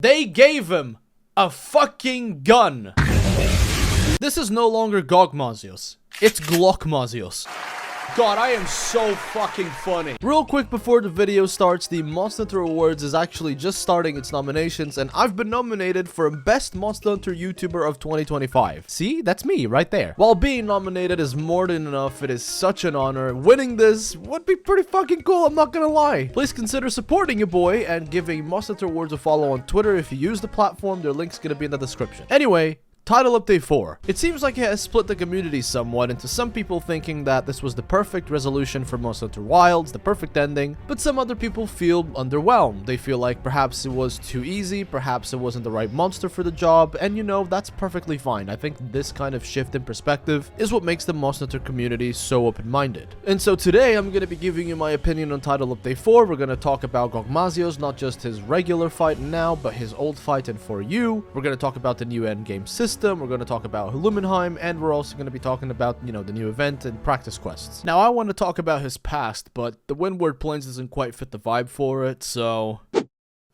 They gave him a fucking gun. This is no longer Gogmazios. It's Glockmazios. God, I am so fucking funny. Real quick before the video starts, the Monster Hunter Awards is actually just starting its nominations, and I've been nominated for Best Monster Hunter YouTuber of 2025. See? That's me, right there. While being nominated is more than enough, it is such an honor. Winning this would be pretty fucking cool, I'm not gonna lie. Please consider supporting your boy and giving Monster Hunter Awards a follow on Twitter if you use the platform. Their link's gonna be in the description. Anyway, Title Update 4. It seems like it has split the community somewhat into some people thinking that this was the perfect resolution for Monster Hunter Wilds, the perfect ending, but some other people feel underwhelmed. They feel like perhaps it was too easy, perhaps it wasn't the right monster for the job, and you know, that's perfectly fine. I think this kind of shift in perspective is what makes the Monster Hunter community so open-minded. And so today, I'm going to be giving you my opinion on Title Update 4. We're going to talk about Gogmazios, not just his regular fight now, but his old fight and For You. We're going to talk about the new endgame system. We're going to talk about Lumenhymn, and we're also going to be talking about, you know, the new event and practice quests. Now, I want to talk about his past, but the Windward Plains doesn't quite fit the vibe for it, so...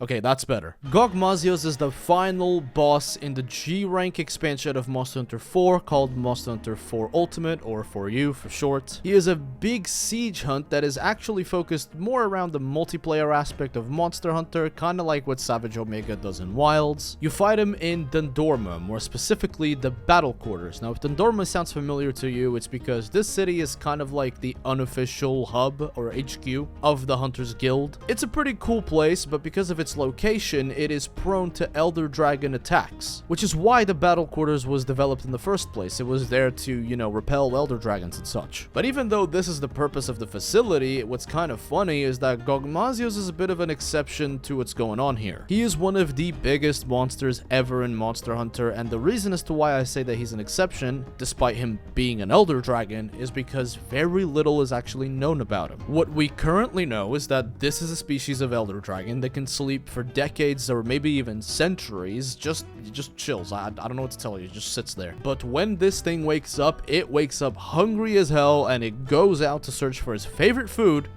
Okay, that's better. Gogmazios is the final boss in the G-rank expansion of Monster Hunter 4 called Monster Hunter 4 Ultimate, or For You for short. He is a big siege hunt that is actually focused more around the multiplayer aspect of Monster Hunter, kinda like what Savage Omega does in Wilds. You fight him in Dundorma, more specifically the Battle Quarters. Now, if Dundorma sounds familiar to you, it's because this city is kind of like the unofficial hub, or HQ, of the Hunters Guild. It's a pretty cool place, but because of its location, it is prone to Elder Dragon attacks, which is why the Battle Quarters was developed in the first place. It was there to, you know, repel Elder Dragons and such. But even though this is the purpose of the facility, what's kind of funny is that Gogmazios is a bit of an exception to what's going on here. He is one of the biggest monsters ever in Monster Hunter, and the reason as to why I say that he's an exception, despite him being an Elder Dragon, is because very little is actually known about him. What we currently know is that this is a species of Elder Dragon that can sleep for decades or maybe even centuries, just chills. I don't know what to tell you, it just sits there. But when this thing wakes up, it wakes up hungry as hell, and it goes out to search for his favorite food,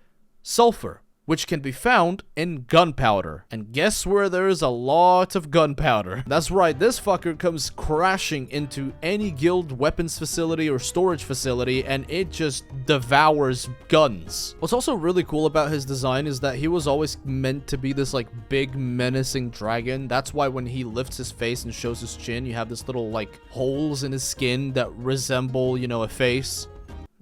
sulfur, which can be found in gunpowder. And guess where there is a lot of gunpowder? That's right, this fucker comes crashing into any guild weapons facility or storage facility, and it just devours guns. What's also really cool about his design is that he was always meant to be this like big menacing dragon. That's why when he lifts his face and shows his chin, you have this little like holes in his skin that resemble, you know, a face.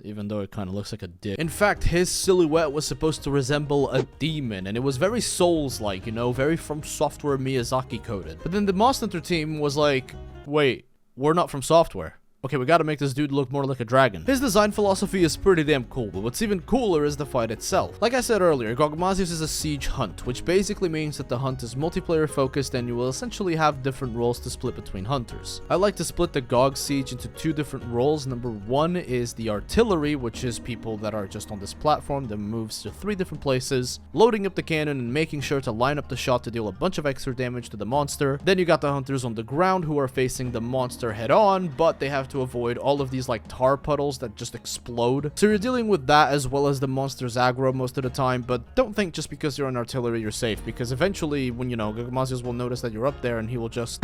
Even though it kind of looks like a dick. In fact, his silhouette was supposed to resemble a demon, and it was very Souls-like, you know, very From Software Miyazaki coded. But then the Monster Hunter team was like, wait, we're not From Software. Okay, we gotta make this dude look more like a dragon. His design philosophy is pretty damn cool, but what's even cooler is the fight itself. Like I said earlier, Gogmazios is a siege hunt, which basically means that the hunt is multiplayer focused and you will essentially have different roles to split between hunters. I like to split the Gog siege into two different roles. Number one is the artillery, which is people that are just on this platform that moves to 3 different places, loading up the cannon and making sure to line up the shot to deal a bunch of extra damage to the monster. Then you got the hunters on the ground who are facing the monster head on, but they have to avoid all of these like tar puddles that just explode. So you're dealing with that as well as the monster's aggro most of the time, but don't think just because you're an artillery you're safe, because eventually when, you know, Gogmazios will notice that you're up there and he will just...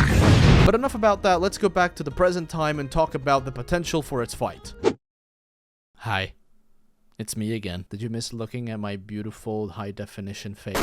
But enough about that, let's go back to the present time and talk about the potential for its fight. Hi, it's me again. Did you miss looking at my beautiful high definition face?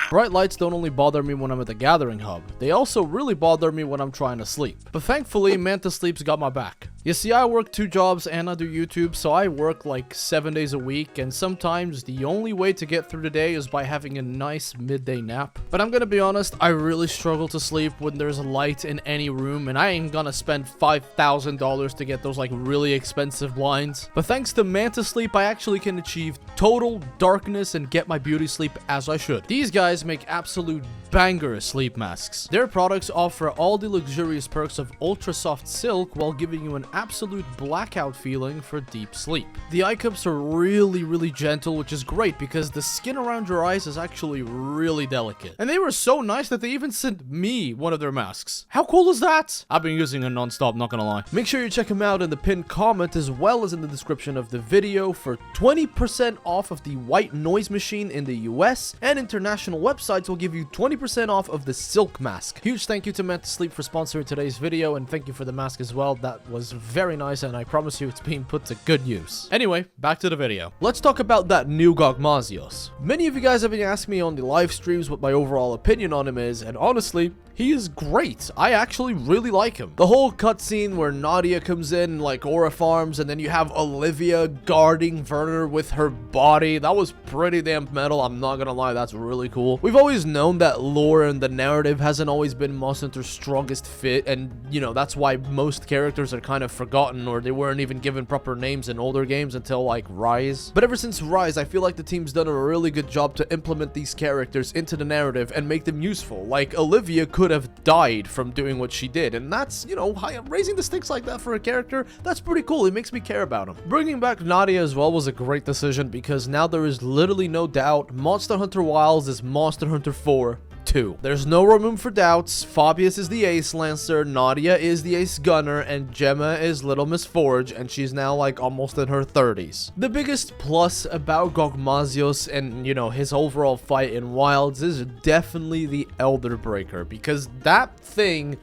Bright lights don't only bother me when I'm at the gathering hub, they also really bother me when I'm trying to sleep. But thankfully, Manta Sleep's got my back. You see, I work 2 jobs and I do YouTube, so I work like 7 days a week, and sometimes the only way to get through the day is by having a nice midday nap. But I'm gonna be honest, I really struggle to sleep when there's a light in any room, and I ain't gonna spend $5,000 to get those like really expensive blinds. But thanks to Manta Sleep, I actually can achieve total darkness and get my beauty sleep as I should. These guys make absolute banger sleep masks. Their products offer all the luxurious perks of ultra soft silk while giving you an absolute blackout feeling for deep sleep. The eye cups are really gentle, which is great because the skin around your eyes is actually really delicate. And they were so nice that they even sent me one of their masks. How cool is that? I've been using it non-stop, not gonna lie. Make sure you check them out in the pinned comment as well as in the description of the video for 20% off of the white noise machine in the US, and international websites will give you 20% 20% off of the silk mask. Huge thank you to MANTA Sleep for sponsoring today's video, and thank you for the mask as well. That was very nice, and I promise you it's being put to good use. Anyway, back to the video. Let's talk about that new Gogmazios. Many of you guys have been asking me on the live streams what my overall opinion on him is, and honestly, he is great. I actually really like him. The whole cutscene where Nadia comes in like aura farms, and then you have Olivia guarding Werner with her body, that was pretty damn metal. I'm not gonna lie, that's really cool. We've always known that lore and the narrative hasn't always been Monster Hunter's strongest fit, and you know, that's why most characters are kind of forgotten, or they weren't even given proper names in older games until like Rise. But ever since Rise, I feel like the team's done a really good job to implement these characters into the narrative and make them useful. Like Olivia could have died from doing what she did, and that's, you know, raising the stakes like that for a character, that's pretty cool. It makes me care about him. Bringing back Nadia as well was a great decision, because now there is literally no doubt Monster Hunter Wilds is Monster Hunter 4 2. There's no room for doubts. Fabius is the Ace Lancer, Nadia is the Ace Gunner, and Gemma is Little Miss Forge, and she's now like almost in her 30s. The biggest plus about Gogmazios and, you know, his overall fight in Wilds is definitely the Elder Breaker, because that thing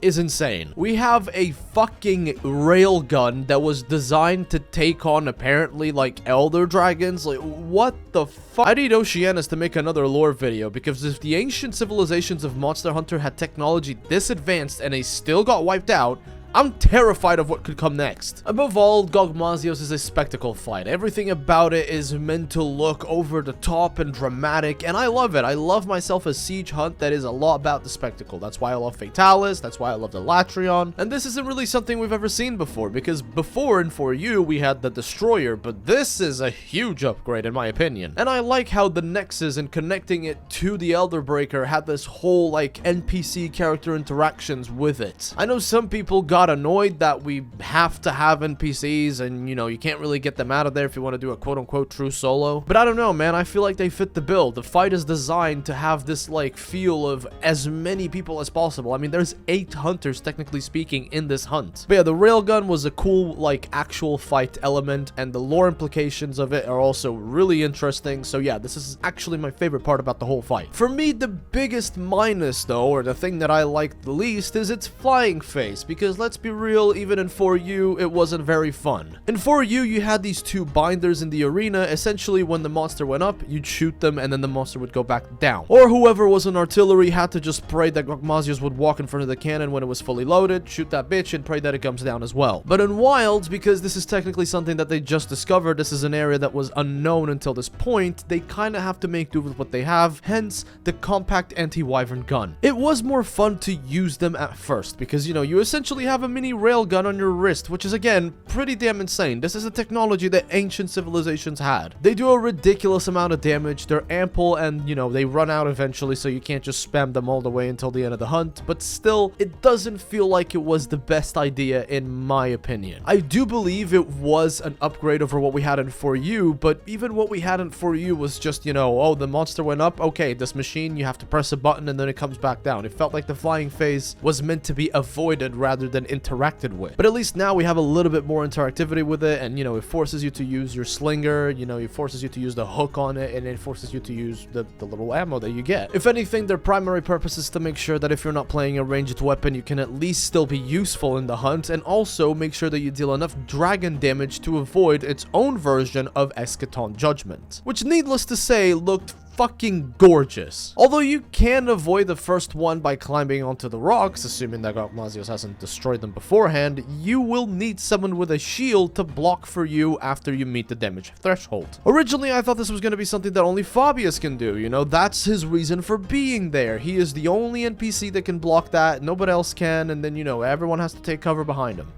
is insane. We have a fucking railgun that was designed to take on apparently like elder dragons. Like, what the fuck? I need Oceanus to make another lore video, because if the ancient civilizations of Monster Hunter had technology this advanced and they still got wiped out, I'm terrified of what could come next. Above all, Gogmazios is a spectacle fight. Everything about it is meant to look over the top and dramatic, and I love it. I love myself a siege hunt that is a lot about the spectacle. That's why I love Fatalis, that's why I love the Latrion, and this isn't really something we've ever seen before, because before in 4U we had the Destroyer, but this is a huge upgrade in my opinion. And I like how the Nexus and connecting it to the Elder Breaker had this whole like NPC character interactions with it. I know some people got annoyed that we have to have NPCs and, you know, you can't really get them out of there if you want to do a quote-unquote true solo, but I don't know, man. I feel like they fit the bill. The fight is designed to have this like feel of as many people as possible. I mean, there's 8 hunters technically speaking in this hunt. But yeah, the railgun was a cool like actual fight element, and the lore implications of it are also really interesting. So yeah, this is actually my favorite part about the whole fight. For me, the biggest minus though, or the thing that I liked the least, is its flying phase, because let's be real, even in 4U, it wasn't very fun. In 4U, you had these 2 binders in the arena. Essentially, when the monster went up, you'd shoot them, and then the monster would go back down. Or whoever was in artillery had to just pray that Gogmazios would walk in front of the cannon when it was fully loaded, shoot that bitch, and pray that it comes down as well. But in Wilds, because this is technically something that they just discovered, this is an area that was unknown until this point, they kind of have to make do with what they have, hence the compact anti-wyvern gun. It was more fun to use them at first, because, you know, you essentially have a mini railgun on your wrist, which is again pretty damn insane. This is a technology that ancient civilizations had. They do a ridiculous amount of damage, they're ample, and you know, they run out eventually, so you can't just spam them all the way until the end of the hunt, but still, it doesn't feel like it was the best idea in my opinion. I do believe it was an upgrade over what we had in 4U, but even what we had in 4U was just, you know, oh, the monster went up, okay, this machine, you have to press a button and then it comes back down. It felt like the flying phase was meant to be avoided rather than interacted with. But at least now we have a little bit more interactivity with it, and you know, it forces you to use your slinger, you know, it forces you to use the hook on it, and it forces you to use the little ammo that you get. If anything, their primary purpose is to make sure that if you're not playing a ranged weapon, you can at least still be useful in the hunt, and also make sure that you deal enough dragon damage to avoid its own version of Eschaton Judgment, which needless to say looked fucking gorgeous. Although you can avoid the first one by climbing onto the rocks, assuming that Gogmazios hasn't destroyed them beforehand, you will need someone with a shield to block for you after you meet the damage threshold. Originally, I thought this was going to be something that only Fabius can do, you know, that's his reason for being there. He is the only NPC that can block that, nobody else can, and then, you know, everyone has to take cover behind him.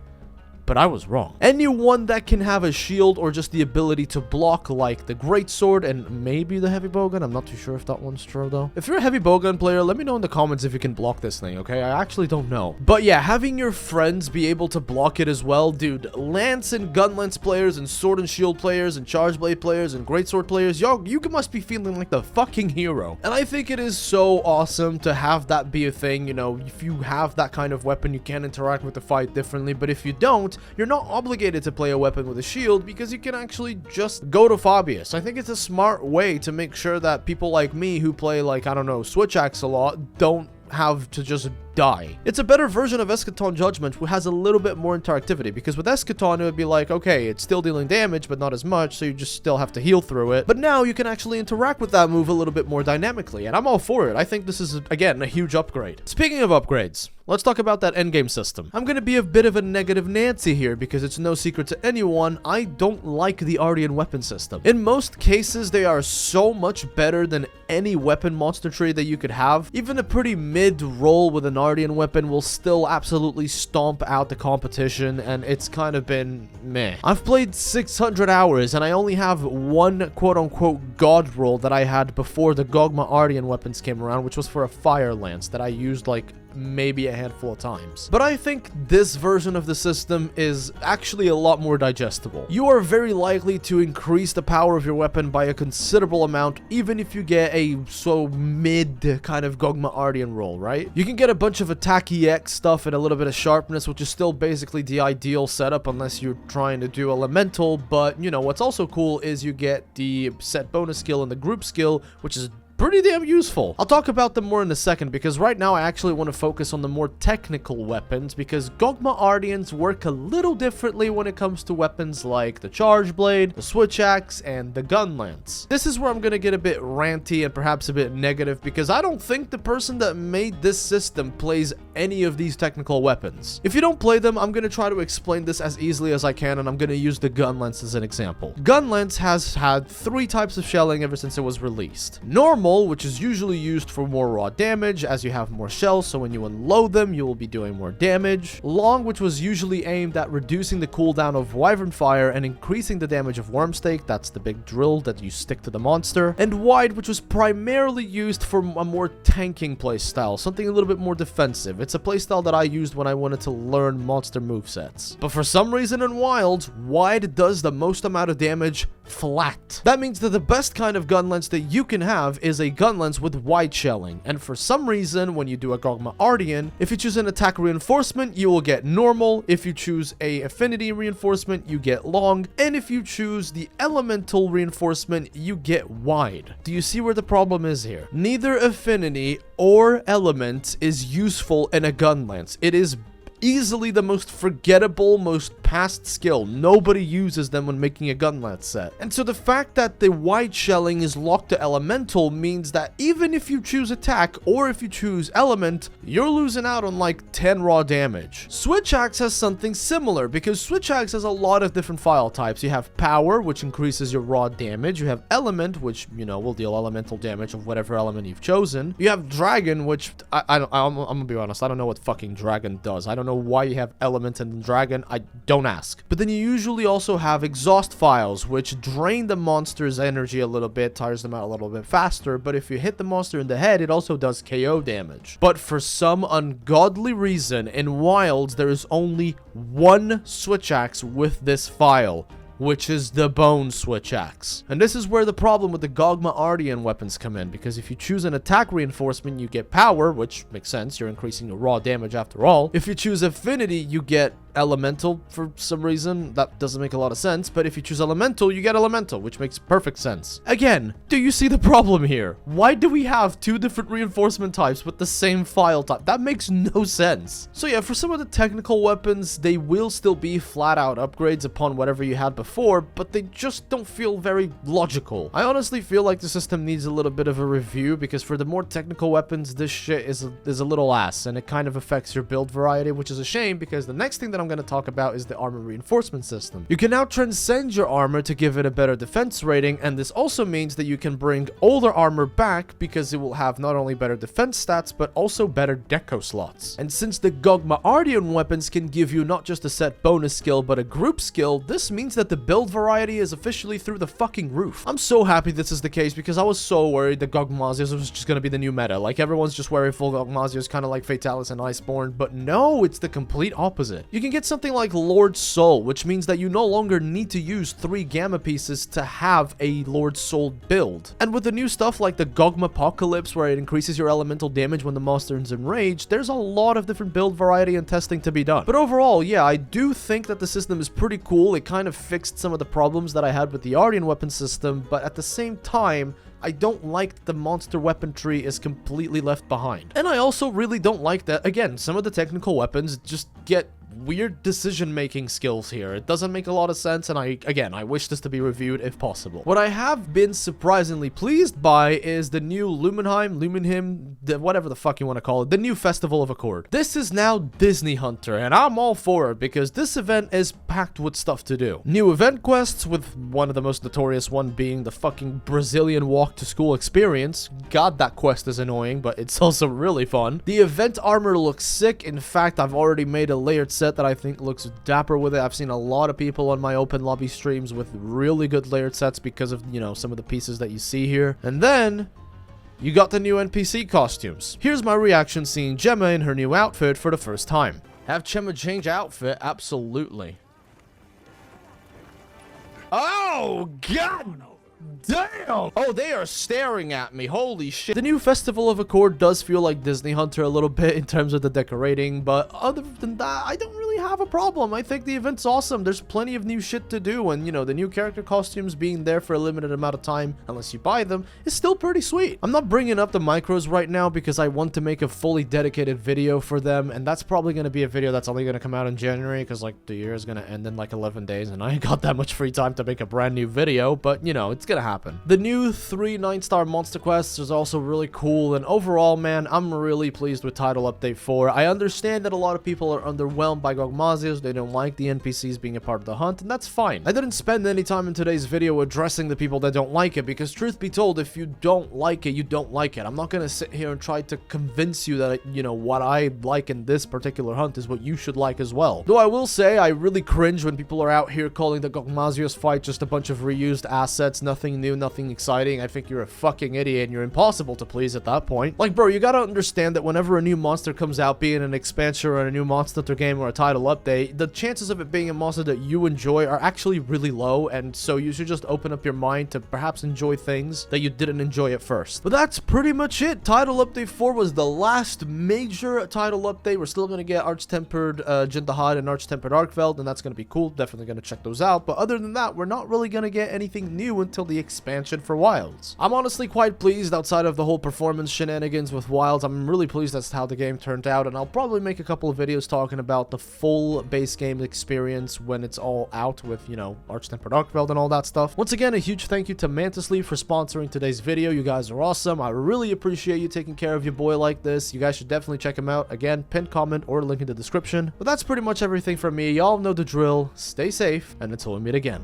But I was wrong. Anyone that can have a shield or just the ability to block, like the greatsword and maybe the heavy bowgun. I'm not too sure if that one's true though. If you're a heavy bowgun player, let me know in the comments if you can block this thing, okay? I actually don't know. But yeah, having your friends be able to block it as well, dude. Lance and gun lance players and sword and shield players and charge blade players and greatsword players, yo, you must be feeling like the fucking hero. And I think it is so awesome to have that be a thing. You know, if you have that kind of weapon, you can interact with the fight differently, but if you don't, you're not obligated to play a weapon with a shield because you can actually just go to Fabius. I think it's a smart way to make sure that people like me who play, like, I don't know, Switch Axe a lot don't have to just die. It's a better version of Eschaton Judgment, who has a little bit more interactivity, because with Eschaton it would be like, okay, it's still dealing damage but not as much, so you just still have to heal through it. But now you can actually interact with that move a little bit more dynamically, and I'm all for it. I think this is, again, a huge upgrade. Speaking of upgrades, let's talk about that endgame system. I'm gonna be a bit of a negative Nancy here, because it's no secret to anyone, I don't like the Ardian weapon system. In most cases, they are so much better than any weapon monster tree that you could have. Even a pretty mid roll with an Ardian weapon will still absolutely stomp out the competition, and it's kind of been meh. I've played 600 hours, and I only have one quote-unquote god roll that I had before the Gogma Ardian weapons came around, which was for a fire lance that I used like maybe a handful of times. But I think this version of the system is actually a lot more digestible. You are very likely to increase the power of your weapon by a considerable amount, even if you get a so mid kind of Gogma Ardian roll, right? You can get a bunch of attack EX stuff and a little bit of sharpness, which is still basically the ideal setup unless you're trying to do elemental. But you know what's also cool is you get the set bonus skill and the group skill, which is pretty damn useful. I'll talk about them more in a second, because right now I actually want to focus on the more technical weapons, because Gogma Ardians work a little differently when it comes to weapons like the Charge Blade, the Switch Axe, and the Gun Lance. This is where I'm gonna get a bit ranty and perhaps a bit negative, because I don't think the person that made this system plays any of these technical weapons. If you don't play them, I'm gonna try to explain this as easily as I can, and I'm gonna use the Gun Lance as an example. Gun Lance has had 3 types of shelling ever since it was released. Normal, which is usually used for more raw damage as you have more shells, so when you unload them you will be doing more damage. Long, which was usually aimed at reducing the cooldown of Wyvern Fire and increasing the damage of Wormstake, that's the big drill that you stick to the monster. And Wide, which was primarily used for a more tanking playstyle, something a little bit more defensive. It's a playstyle that I used when I wanted to learn monster movesets. But for some reason in Wilds, Wide does the most amount of damage flat. That means that the best kind of gun lance that you can have is a gun lance with wide shelling, and for some reason when you do a Gogma Ardian, if you choose an attack reinforcement you will get normal, if you choose a affinity reinforcement you get long, and if you choose the elemental reinforcement you get wide. Do you see where the problem is here? Neither affinity or element is useful in a gun lance. It is easily the most forgettable, most past skill. Nobody uses them when making a gun lance set. And so the fact that the wide shelling is locked to elemental means that even if you choose attack or if you choose element, you're losing out on like 10 raw damage. Switch Axe has something similar, because Switch Axe has a lot of different file types. You have power, which increases your raw damage. You have element, which, you know, will deal elemental damage of whatever element you've chosen. You have dragon, which I'm gonna be honest, I don't know what fucking dragon does. I don't know why you have element and dragon, I don't ask. But then you usually also have exhaust files, which drain the monster's energy a little bit, tires them out a little bit faster, but if you hit the monster in the head, it also does KO damage. But for some ungodly reason, in Wilds, there is only one Switch Axe with this file, which is the Bone Switch Axe. And this is where the problem with the Gogma Ardian weapons come in, because if you choose an attack reinforcement, you get power, which makes sense, you're increasing your raw damage after all. If you choose affinity, you get elemental for some reason. That doesn't make a lot of sense, but if you choose elemental, you get elemental, which makes perfect sense. Again, do you see the problem here? Why do we have 2 different reinforcement types with the same file type? That makes no sense. So yeah, for some of the technical weapons, they will still be flat out upgrades upon whatever you had before, but they just don't feel very logical. I honestly feel like the system needs a little bit of a review, because for the more technical weapons, this shit is a little ass, and it kind of affects your build variety, which is a shame, because the next thing that I'm going to talk about is the armor reinforcement system. You can now transcend your armor to give it a better defense rating, and this also means that you can bring older armor back, because it will have not only better defense stats, but also better deco slots. And since the Gogma Ardian weapons can give you not just a set bonus skill, but a group skill, this means that the build variety is officially through the fucking roof. I'm so happy this is the case because I was so worried that Gogmazios was just gonna be the new meta. Like, everyone's just wearing full Gogmazios, kind of like Fatalis and Iceborne, but no, it's the complete opposite. You can get something like Lord Soul, which means that you no longer need to use 3 Gamma pieces to have a Lord Soul build. And with the new stuff like the Gogma Apocalypse, where it increases your elemental damage when the monster is enraged, there's a lot of different build variety and testing to be done. But overall, yeah, I do think that the system is pretty cool. It kind of fixed some of the problems that I had with the Ardian weapon system, but at the same time, I don't like that the monster weapon tree is completely left behind. And I also really don't like that, again, some of the technical weapons just get weird decision-making skills here. It doesn't make a lot of sense, and I wish this to be reviewed if possible. What I have been surprisingly pleased by is the new Lumenhymn, whatever the fuck you want to call it, the new Festival of Accord. This is now Disney Hunter, and I'm all for it because this event is packed with stuff to do. New event quests, with one of the most notorious one being the fucking Brazilian walk to school experience. God, that quest is annoying, but it's also really fun. The event armor looks sick. In fact, I've already made a layered set that I think looks dapper with it. I've seen a lot of people on my open lobby streams with really good layered sets because of, you know, some of the pieces that you see here. And then you got the new NPC costumes. Here's my reaction seeing Gemma in her new outfit for the first time. Have Gemma change outfit? Absolutely. Oh, God! Damn! Oh, they are staring at me. Holy shit. The new Festival of Accord does feel like Disney Hunter a little bit in terms of the decorating, but other than that, I don't really have a problem. I think the event's awesome. There's plenty of new shit to do, and, you know, the new character costumes being there for a limited amount of time, unless you buy them, is still pretty sweet. I'm not bringing up the micros right now because I want to make a fully dedicated video for them, and that's probably going to be a video that's only going to come out in January because, like, the year is going to end in, like, 11 days, and I ain't got that much free time to make a brand new video, but, you know, it's gonna happen. The new 3 9-star monster quests is also really cool, and overall, man, I'm really pleased with Title Update 4. I understand that a lot of people are underwhelmed by Gogmazios. They don't like the NPCs being a part of the hunt, and that's fine. I didn't spend any time in today's video addressing the people that don't like it, because truth be told, if you don't like it, you don't like it. I'm not gonna sit here and try to convince you that, you know, what I like in this particular hunt is what you should like as well. Though I will say, I really cringe when people are out here calling the Gogmazios fight just a bunch of reused assets, nothing new, nothing exciting. I think you're a fucking idiot and you're impossible to please at that point. Like, bro, you gotta understand that whenever a new monster comes out, be it an expansion or a new Monster Hunter game or a title update, the chances of it being a monster that you enjoy are actually really low, and so you should just open up your mind to perhaps enjoy things that you didn't enjoy at first. But that's pretty much it. Title Update 4 was the last major title update. We're still gonna get Arch-Tempered Jintahad and Arch-Tempered Arkveld, and that's gonna be cool. Definitely gonna check those out. But other than that, we're not really gonna get anything new until the expansion for Wilds. I'm honestly quite pleased outside of the whole performance shenanigans with Wilds. I'm really pleased as to how the game turned out, and I'll probably make a couple of videos talking about the full base game experience when it's all out with, you know, Arch-Tempered Arkveld and all that stuff. Once again, a huge thank you to MANTA for sponsoring today's video. You guys are awesome. I really appreciate you taking care of your boy like this. You guys should definitely check him out. Again, pinned comment or link in the description. But that's pretty much everything from me. Y'all know the drill. Stay safe, and until we meet again.